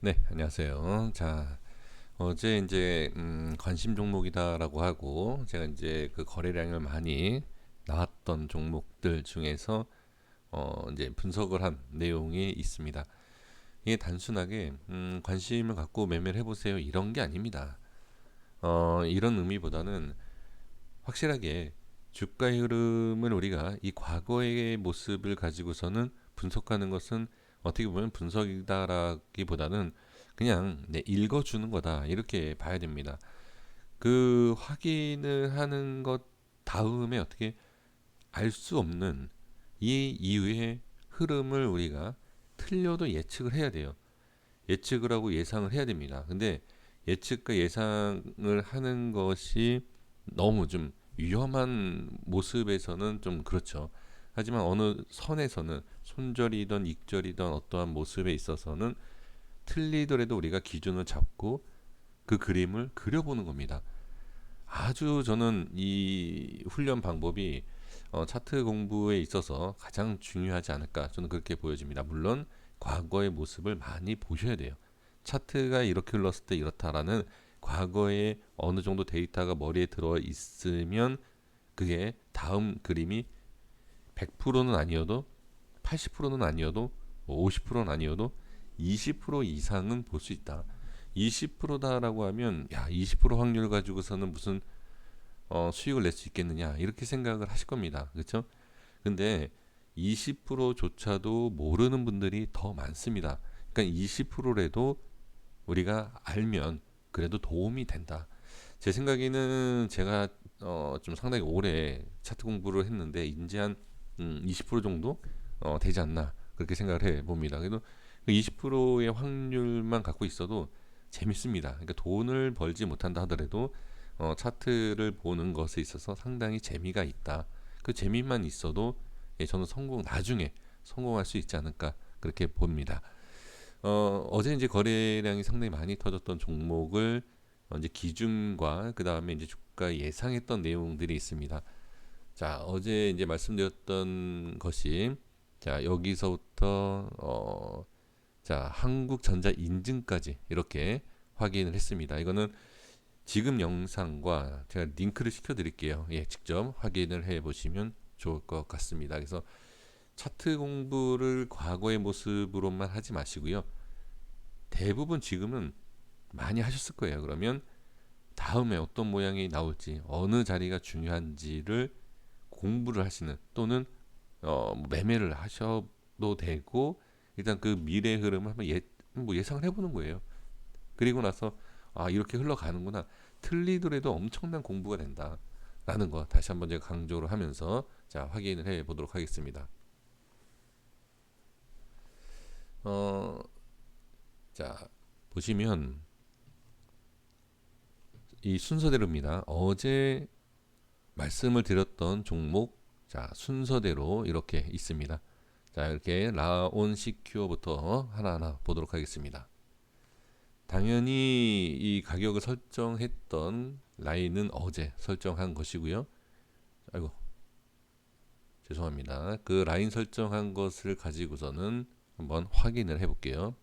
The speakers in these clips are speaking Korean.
네, 안녕하세요. 자, 어제 이제 관심 종목이다라고 하고 제가 이제 그 거래량을 많이 나왔던 종목들 중에서 이제 분석을 한 내용이 있습니다. 이게 단순하게 관심을 갖고 매매를 해보세요 이런 게 아닙니다. 이런 의미보다는 확실하게 주가의 흐름을 우리가 이 과거의 모습을 가지고서는 분석하는 것은 어떻게 보면 분석이다라기보다는 그냥 읽어주는 거다 이렇게 봐야 됩니다. 그 확인을 하는 것 다음에 어떻게 알 수 없는 이 이후의 흐름을 우리가 틀려도 예측을 해야 돼요. 예측을 하고 예상을 해야 됩니다. 근데 예측과 예상을 하는 것이 너무 좀 위험한 모습에서는 좀 그렇죠. 하지만 어느 선에서는 손절이든 익절이든 어떠한 모습에 있어서는 틀리더라도 우리가 기준을 잡고 그 그림을 그려보는 겁니다. 아주 저는 이 훈련 방법이 차트 공부에 있어서 가장 중요하지 않을까 저는 그렇게 보여집니다. 물론 과거의 모습을 많이 보셔야 돼요. 차트가 이렇게 흘렀을 때 이렇다라는 과거에 어느 정도 데이터가 머리에 들어 있으면 그게 다음 그림이 100%는 아니어도 80%는 아니어도 50%는 아니어도 20% 이상은 볼 수 있다. 20%다라고 하면 야 20% 확률 가지고서는 무슨 수익을 낼 수 있겠느냐 이렇게 생각을 하실 겁니다. 그렇죠? 근데 20%조차도 모르는 분들이 더 많습니다. 그러니까 20%라도 우리가 알면 그래도 도움이 된다. 제 생각에는 제가 좀 상당히 오래 차트 공부를 했는데 이제 한 20% 정도 되지 않나 그렇게 생각을 해 봅니다. 그래도 20%의 확률만 갖고 있어도 재밌습니다. 그러니까 돈을 벌지 못한다 하더라도 차트를 보는 것에 있어서 상당히 재미가 있다. 그 재미만 있어도 저는 나중에 성공할 수 있지 않을까 그렇게 봅니다. 어제 이제 거래량이 상당히 많이 터졌던 종목을 이제 기준과 그 다음에 이제 주가 예상했던 내용들이 있습니다. 자, 어제 이제 말씀드렸던 것이 자 여기서부터 자 한국전자 인증까지 이렇게 확인을 했습니다. 이거는 지금 영상과 제가 링크를 시켜드릴게요. 예, 직접 확인을 해보시면 좋을 것 같습니다. 그래서 차트 공부를 과거의 모습으로만 하지 마시고요. 대부분 지금은 많이 하셨을 거예요. 그러면 다음에 어떤 모양이 나올지 어느 자리가 중요한지를 공부를 하시는 또는 매매를 하셔도 되고 일단 그 미래 흐름을 한번 뭐 예상을 해보는 거예요. 그리고 나서 아 이렇게 흘러가는구나 틀리더라도 엄청난 공부가 된다라는 거 다시 한번 제가 강조를 하면서 자 확인을 해 보도록 하겠습니다. 어, 자 보시면 이 순서대로입니다. 어제 말씀을 드렸던 종목 자 순서대로 이렇게 있습니다. 자 이렇게 라온 시큐어부터 하나하나 보도록 하겠습니다. 당연히 이 가격을 설정했던 라인은 어제 설정한 것이고요. 아이고 죄송합니다. 그 라인 설정한 것을 가지고서는 한번 확인을 해볼게요.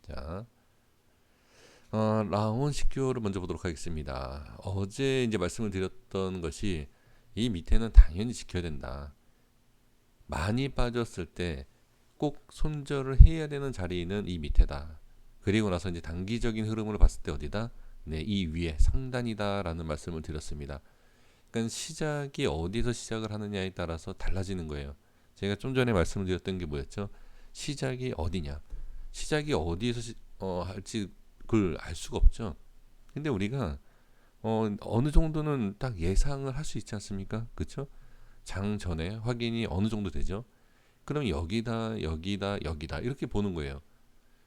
자, 라온 시큐어를 먼저 보도록 하겠습니다. 어제 이제 말씀을 드렸던 것이 이 밑에는 당연히 지켜야 된다. 많이 빠졌을 때 꼭 손절을 해야 되는 자리는 이 밑에다. 그리고 나서 이제 단기적인 흐름으로 봤을 때 어디다? 네, 이 위에 상단이다라는 말씀을 드렸습니다. 그러니까 시작이 어디서 시작을 하느냐에 따라서 달라지는 거예요. 제가 좀 전에 말씀을 드렸던 게 뭐였죠? 시작이 어디냐? 시작이 어디에서 할지 그걸 알 수가 없죠. 근데 우리가 어느 정도는 딱 예상을 할 수 있지 않습니까? 그렇죠? 장 전에 확인이 어느 정도 되죠? 그럼 여기다, 여기다, 여기다 이렇게 보는 거예요.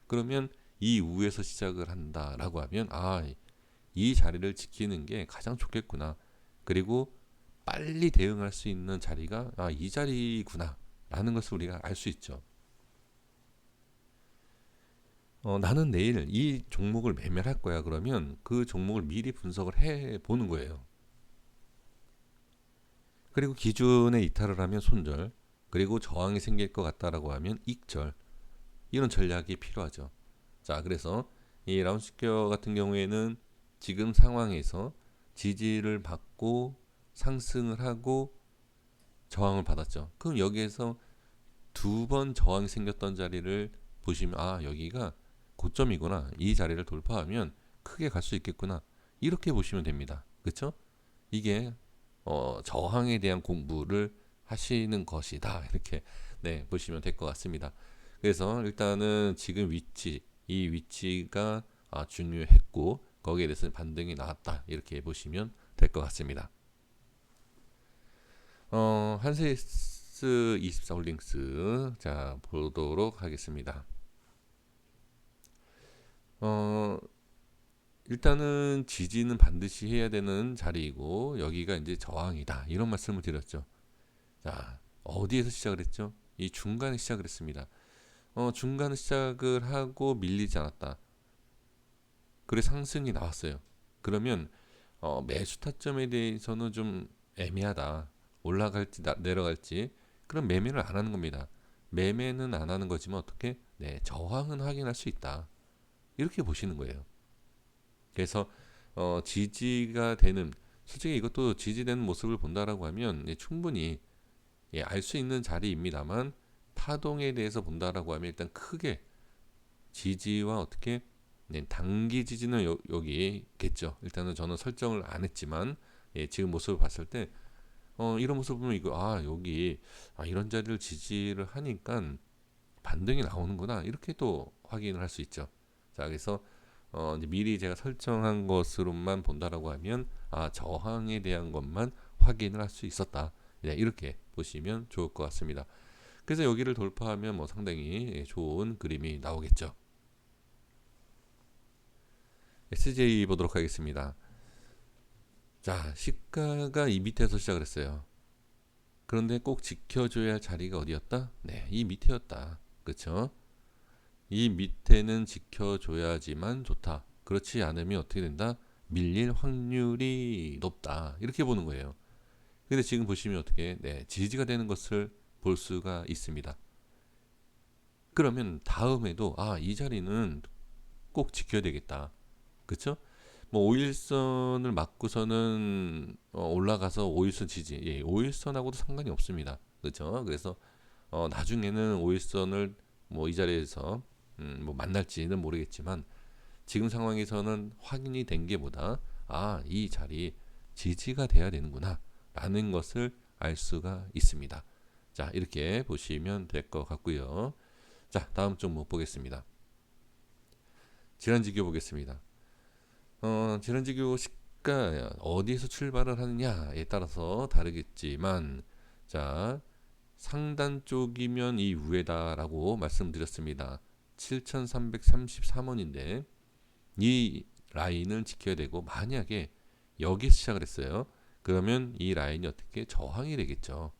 그러면 이 우에서 시작을 한다라고 하면 이 자리를 지키는 게 가장 좋겠구나. 그리고 빨리 대응할 수 있는 자리가 이 자리구나 라는 것을 우리가 알 수 있죠. 나는 내일 이 종목을 매매할 거야 그러면 그 종목을 미리 분석을 해 보는 거예요. 그리고 기준에 이탈을 하면 손절, 그리고 저항이 생길 것 같다라고 하면 익절, 이런 전략이 필요하죠. 자, 그래서 이 라운스퀘어 같은 경우에는 지금 상황에서 지지를 받고 상승을 하고 저항을 받았죠. 그럼 여기에서 두 번 저항이 생겼던 자리를 보시면 아, 여기가 고점이구나. 이 자리를 돌파하면 크게 갈 수 있겠구나. 이렇게 보시면 됩니다. 그렇죠? 이게 저항에 대한 공부를 하시는 것이다. 이렇게 네, 보시면 될 것 같습니다. 그래서 일단은 지금 위치, 이 위치가 중요했고 거기에 대해서 반등이 나왔다. 이렇게 보시면 될 것 같습니다. 한세스 24 홀딩스 자 보도록 하겠습니다. 어, 일단은 지지는 반드시 해야 되는 자리이고 여기가 이제 저항이다 이런 말씀을 드렸죠. 자, 어디에서 시작을 했죠? 이 중간에 시작을 했습니다. 중간에 시작을 하고 밀리지 않았다. 그래 상승이 나왔어요. 그러면 매수 타점에 대해서는 좀 애매하다. 올라갈지 내려갈지 그럼 매매를 안 하는 겁니다. 매매는 안 하는 거지만 어떻게? 네, 저항은 확인할 수 있다. 이렇게 보시는 거예요. 그래서 지지가 되는 솔직히 이것도 지지되는 모습을 본다라고 하면 충분히 알 수 있는 자리입니다만 파동에 대해서 본다라고 하면 일단 크게 지지와 어떻게 단기 지지는 여기 있겠죠. 일단은 저는 설정을 안 했지만 지금 모습을 봤을 때 이런 모습 보면 이거 여기 이런 자리를 지지를 하니까 반등이 나오는구나 이렇게 또 확인을 할 수 있죠. 자, 그래서 이제 미리 제가 설정한 것으로만 본다라고 하면 저항에 대한 것만 확인을 할 수 있었다. 네, 이렇게 보시면 좋을 것 같습니다. 그래서 여기를 돌파하면 뭐 상당히 좋은 그림이 나오겠죠. SJ 보도록 하겠습니다. 자, 시가가 이 밑에서 시작을 했어요. 그런데 꼭 지켜줘야 할 자리가 어디였다? 네, 이 밑에였다. 그렇죠? 이 밑에는 지켜줘야지만 좋다. 그렇지 않으면 어떻게 된다? 밀릴 확률이 높다. 이렇게 보는 거예요. 근데 지금 보시면 어떻게 네, 지지가 되는 것을 볼 수가 있습니다. 그러면 다음에도 이 자리는 꼭 지켜야 되겠다. 그렇죠? 뭐 5일선을 맞고서는 올라가서 5일선 지지. 5일선하고도 상관이 없습니다. 그렇죠? 그래서 나중에는 5일선을 뭐 이 자리에서 뭐 만날지는 모르겠지만 지금 상황에서는 확인이 된 게보다 이 자리 지지가 돼야 되는구나 라는 것을 알 수가 있습니다. 자, 이렇게 보시면 될 것 같고요. 자, 다음 종목 보겠습니다. 질환지교 보겠습니다. 질환지교 시가 어디에서 출발을 하느냐에 따라서 다르겠지만 자, 상단 쪽이면 이 위에다라고 말씀드렸습니다. 7,333원인데 이 라인을 지켜야 되고 만약에 여기서 시작을 했어요. 그러면 이 라인이 어떻게 저항이 되겠죠.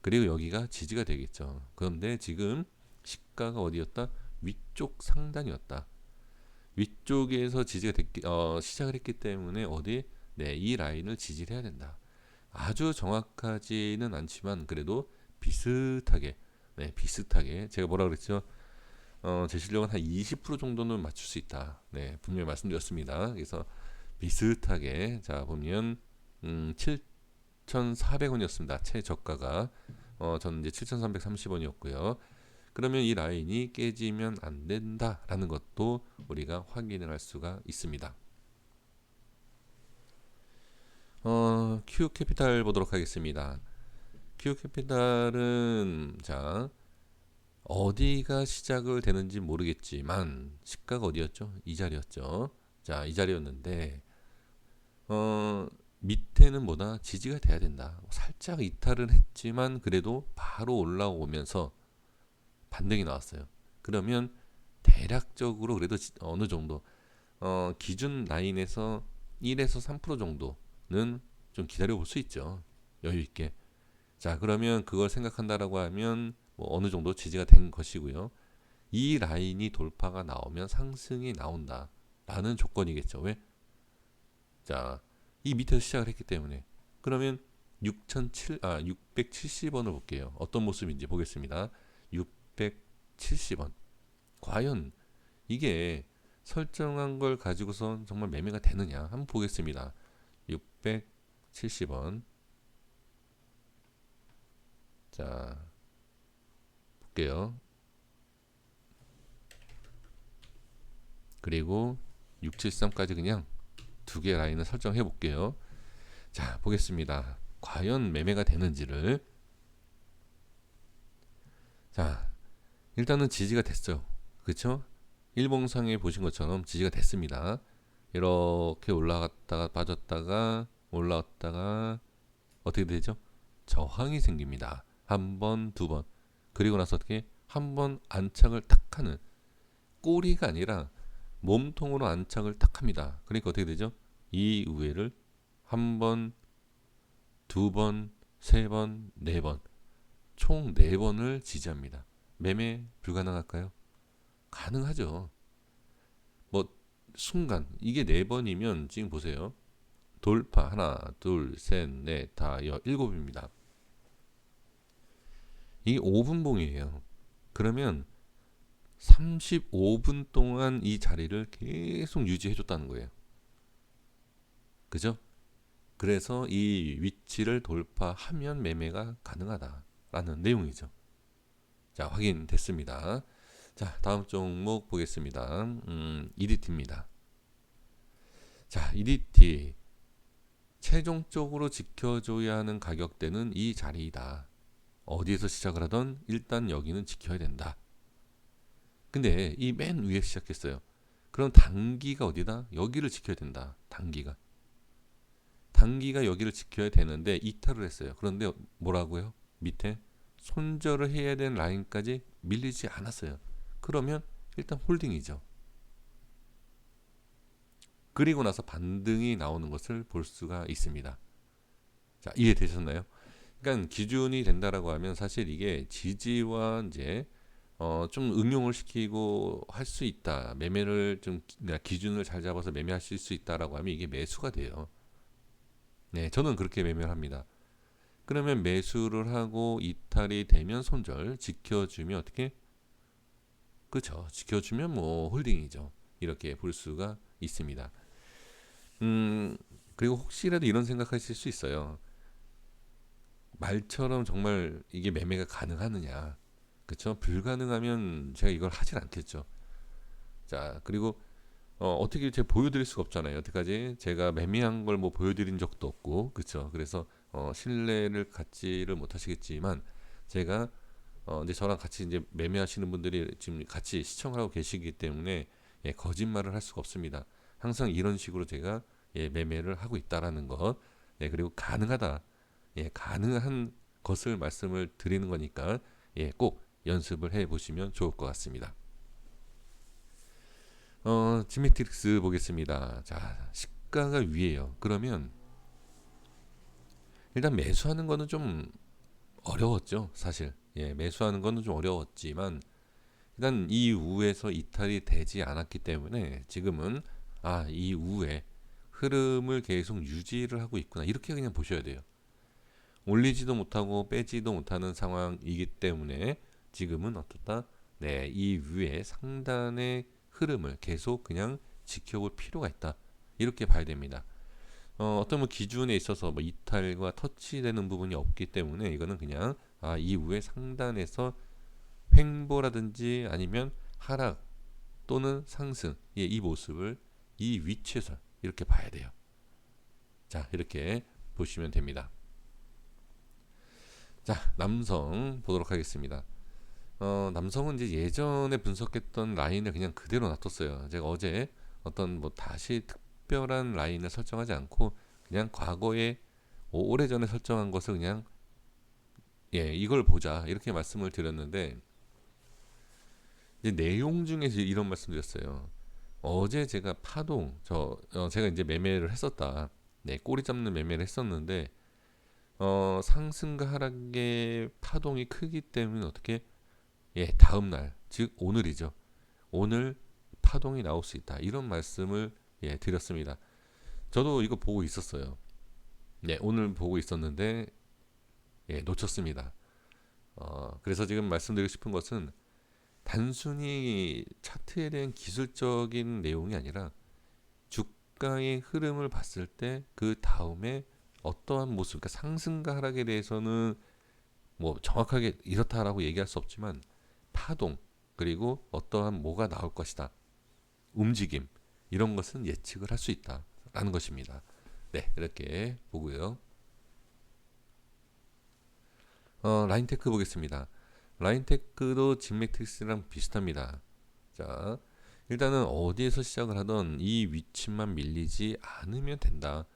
그리고 여기가 지지가 되겠죠. 그런데 지금 시가가 어디였다? 위쪽 상단이었다. 위쪽에서 시작을 했기 때문에 어디? 네, 이 라인을 지지를 해야 된다. 아주 정확하지는 않지만 그래도 비슷하게 비슷하게 제가 뭐라 그랬죠? 제 실력은 한 20% 정도는 맞출 수 있다. 네, 분명히 말씀드렸습니다. 그래서 비슷하게 자 보면 7,400원이었습니다. 최저가가 저는 이제 7,330원이었고요. 그러면 이 라인이 깨지면 안 된다라는 것도 우리가 확인을 할 수가 있습니다. Q 캐피탈 보도록 하겠습니다. Q 캐피탈은 자 어디가 시작을 되는지 모르겠지만 시가가 어디였죠? 이 자리였죠. 자, 이 자리였는데 밑에는 뭐다? 지지가 돼야 된다. 살짝 이탈은 했지만 그래도 바로 올라오면서 반등이 나왔어요. 그러면 대략적으로 그래도 어느 정도 기준 라인에서 1에서 3% 정도는 좀 기다려 볼 수 있죠. 여유 있게. 자, 그러면 그걸 생각한다라고 하면 뭐 어느 정도 지지가 된 것이고요. 이 라인이 돌파가 나오면 상승이 나온다라는 조건이겠죠. 왜? 자, 이 밑에서 시작을 했기 때문에. 그러면 670원을 볼게요. 어떤 모습인지 보겠습니다. 670원. 과연 이게 설정한 걸 가지고서 정말 매매가 되느냐 한번 보겠습니다. 670원. 자, 볼게요. 그리고 673까지 그냥 두 개 라인을 설정해 볼게요. 자, 보겠습니다. 과연 매매가 되는지를. 자, 일단은 지지가 됐어요. 그쵸? 일봉상에 보신 것처럼 지지가 됐습니다. 이렇게 올라갔다가 빠졌다가 올라왔다가 어떻게 되죠? 저항이 생깁니다. 한 번, 두 번. 그리고 나서 어떻게 한 번 안착을 탁 하는, 꼬리가 아니라 몸통으로 안착을 탁 합니다. 그러니까 어떻게 되죠? 이 우회를 한 번, 두 번, 세 번, 네 번, 총 네 번을 지지합니다. 매매 불가능할까요? 가능하죠. 뭐 순간 이게 네 번이면 지금 보세요. 돌파 하나, 둘, 셋, 넷, 다, 일곱입니다. 이게 5분봉이에요. 그러면 35분 동안 이 자리를 계속 유지해줬다는 거예요. 그죠? 그래서 이 위치를 돌파하면 매매가 가능하다라는 내용이죠. 자, 확인됐습니다. 자, 다음 종목 보겠습니다. EDT입니다. 자, EDT 최종적으로 지켜줘야 하는 가격대는 이 자리이다. 어디에서 시작을 하던 일단 여기는 지켜야 된다. 근데 이 맨 위에 시작했어요. 그럼 단기가 어디다? 여기를 지켜야 된다. 단기가 여기를 지켜야 되는데 이탈을 했어요. 그런데 뭐라고요? 밑에 손절을 해야 되는 라인까지 밀리지 않았어요. 그러면 일단 홀딩이죠. 그리고 나서 반등이 나오는 것을 볼 수가 있습니다. 자, 이해되셨나요? 그러니까 기준이 된다라고 하면 사실 이게 지지와 이제 좀 응용을 시키고 할 수 있다. 매매를 좀 기준을 잘 잡아서 매매하실 수 있다라고 하면 이게 매수가 돼요. 네, 저는 그렇게 매매를 합니다. 그러면 매수를 하고 이탈이 되면 손절, 지켜주면 어떻게? 그렇죠. 지켜주면 뭐 홀딩이죠. 이렇게 볼 수가 있습니다. 그리고 혹시라도 이런 생각하실 수 있어요. 말처럼 정말 이게 매매가 가능하느냐? 그렇죠? 불가능하면 제가 이걸 하진 않겠죠. 자, 그리고 어떻게 제가 보여드릴 수가 없잖아요. 여태까지 제가 매매한 걸 뭐 보여드린 적도 없고, 그렇죠? 그래서 신뢰를 갖지를 못하시겠지만 제가 이제 저랑 같이 이제 매매하시는 분들이 지금 같이 시청하고 계시기 때문에 예, 거짓말을 할 수가 없습니다. 항상 이런 식으로 제가 예, 매매를 하고 있다라는 것, 예, 그리고 가능하다, 예, 가능한 것을 말씀을 드리는 거니까 예, 꼭 연습을 해 보시면 좋을 것 같습니다. 지메트릭스 보겠습니다. 자, 시가가 위에요. 그러면 일단 매수하는 거는 좀 어려웠죠, 사실. 예, 매수하는 거는 좀 어려웠지만 일단 이후에서 이탈이 되지 않았기 때문에 지금은 이후에 흐름을 계속 유지를 하고 있구나. 이렇게 그냥 보셔야 돼요. 올리지도 못하고 빼지도 못하는 상황이기 때문에 지금은 어떻다? 네, 이 위에 상단의 흐름을 계속 그냥 지켜볼 필요가 있다. 이렇게 봐야 됩니다. 어떤 뭐 기준에 있어서 뭐 이탈과 터치되는 부분이 없기 때문에 이거는 그냥 이후에 상단에서 횡보라든지 아니면 하락 또는 상승, 예, 이 모습을 이 위치에서 이렇게 봐야 돼요. 자, 이렇게 보시면 됩니다. 자, 남성 보도록 하겠습니다. 남성은 이제 예전에 분석했던 라인을 그냥 그대로 놔뒀어요. 제가 어제 어떤 뭐 다시 특별한 라인을 설정하지 않고 그냥 과거에 오래전에 설정한 것을 그냥 예, 이걸 보자 이렇게 말씀을 드렸는데 이제 내용 중에서 이런 말씀드렸어요. 어제 제가 파동 제가 이제 매매를 했었다. 네, 꼬리 잡는 매매를 했었는데 상승과 하락의 파동이 크기 때문에 어떻게 예, 다음 날, 즉 오늘이죠. 오늘 파동이 나올 수 있다. 이런 말씀을 예, 드렸습니다. 저도 이거 보고 있었어요. 네, 오늘 보고 있었는데 예, 놓쳤습니다. 그래서 지금 말씀드리고 싶은 것은 단순히 차트에 대한 기술적인 내용이 아니라 주가의 흐름을 봤을 때 그 다음에 어떠한 모습, 그러니까 상승과 하락에 대해서는 뭐 정확하게 이렇다라고 얘기할 수 없지만 파동, 그리고 어떠한 뭐가 나올 것이다, 움직임, 이런 것은 예측을 할 수 있다라는 것입니다. 네, 이렇게 보고요. 라인테크 보겠습니다. 라인테크도 진매트릭스랑 비슷합니다. 자, 일단은 어디에서 시작을 하던 이 위치만 밀리지 않으면 된다.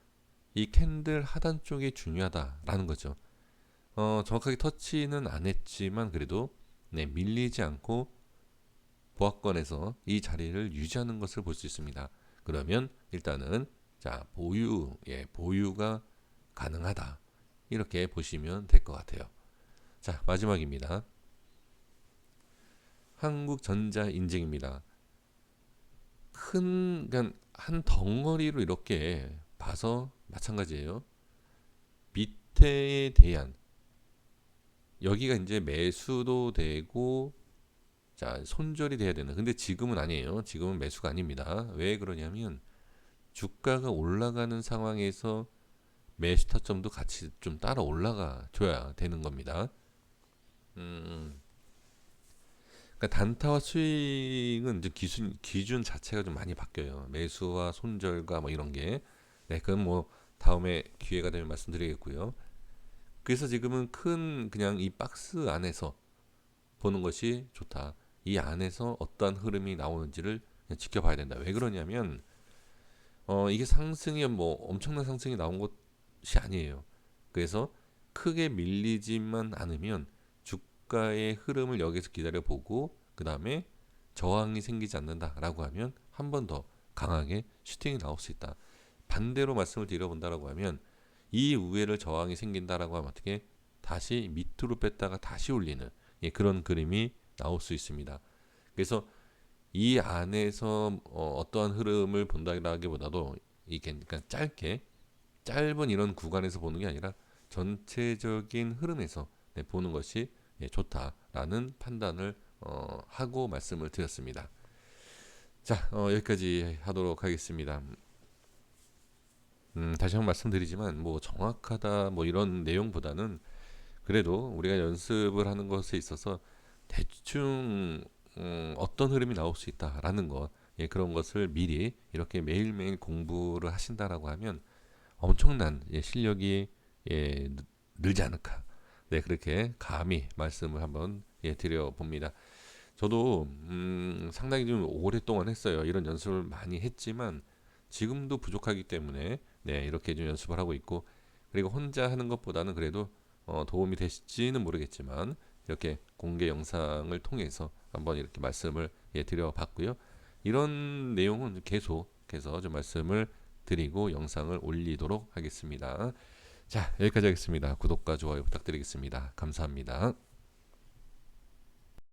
이 캔들 하단 쪽이 중요하다라는 거죠. 정확하게 터치는 안 했지만 그래도 네, 밀리지 않고 보합권에서 이 자리를 유지하는 것을 볼 수 있습니다. 그러면 일단은 자, 보유가 가능하다. 이렇게 보시면 될 것 같아요. 자, 마지막입니다. 한국전자 인증입니다. 그러니까 한 덩어리로 이렇게 봐서 마찬가지예요. 밑에에 대한 여기가 이제 매수도 되고 자, 손절이 돼야 되는. 근데 지금은 아니에요. 지금은 매수가 아닙니다. 왜 그러냐면 주가가 올라가는 상황에서 매수 타점도 같이 좀 따라 올라가 줘야 되는 겁니다. 그러니까 단타와 스윙은 이제 기준 자체가 좀 많이 바뀌어요. 매수와 손절과 뭐 이런 게. 네, 그건 뭐 다음에 기회가 되면 말씀드리겠고요. 그래서 지금은 큰 그냥 이 박스 안에서 보는 것이 좋다. 이 안에서 어떠한 흐름이 나오는지를 그냥 지켜봐야 된다. 왜 그러냐면 이게 상승이 뭐 엄청난 상승이 나온 것이 아니에요. 그래서 크게 밀리지만 않으면 주가의 흐름을 여기서 기다려보고 그 다음에 저항이 생기지 않는다라고 하면 한 번 더 강하게 슈팅이 나올 수 있다. 반대로 말씀을 드려본다라고 하면 이 우회를 저항이 생긴다라고 하면 어떻게 다시 밑으로 뺐다가 다시 올리는 그런 그림이 나올 수 있습니다. 그래서 이 안에서 어떠한 흐름을 본다라기보다도 이게 그러니까 짧은 이런 구간에서 보는 게 아니라 전체적인 흐름에서 보는 것이 좋다라는 판단을 하고 말씀을 드렸습니다. 자, 여기까지 하도록 하겠습니다. 다시 한번 말씀드리지만 뭐 정확하다 뭐 이런 내용보다는 그래도 우리가 연습을 하는 것에 있어서 대충 어떤 흐름이 나올 수 있다라는 것, 그런 것을 미리 이렇게 매일매일 공부를 하신다라고 하면 엄청난 실력이 늘지 않을까. 네, 그렇게 감히 말씀을 한번 드려봅니다. 저도 상당히 좀 오랫동안 했어요. 이런 연습을 많이 했지만 지금도 부족하기 때문에 네, 이렇게 좀 연습을 하고 있고, 그리고 혼자 하는 것보다는 그래도 도움이 되실지는 모르겠지만 이렇게 공개 영상을 통해서 한번 이렇게 말씀을 드려봤고요. 이런 내용은 계속해서 좀 말씀을 드리고 영상을 올리도록 하겠습니다. 자, 여기까지 하겠습니다. 구독과 좋아요 부탁드리겠습니다. 감사합니다.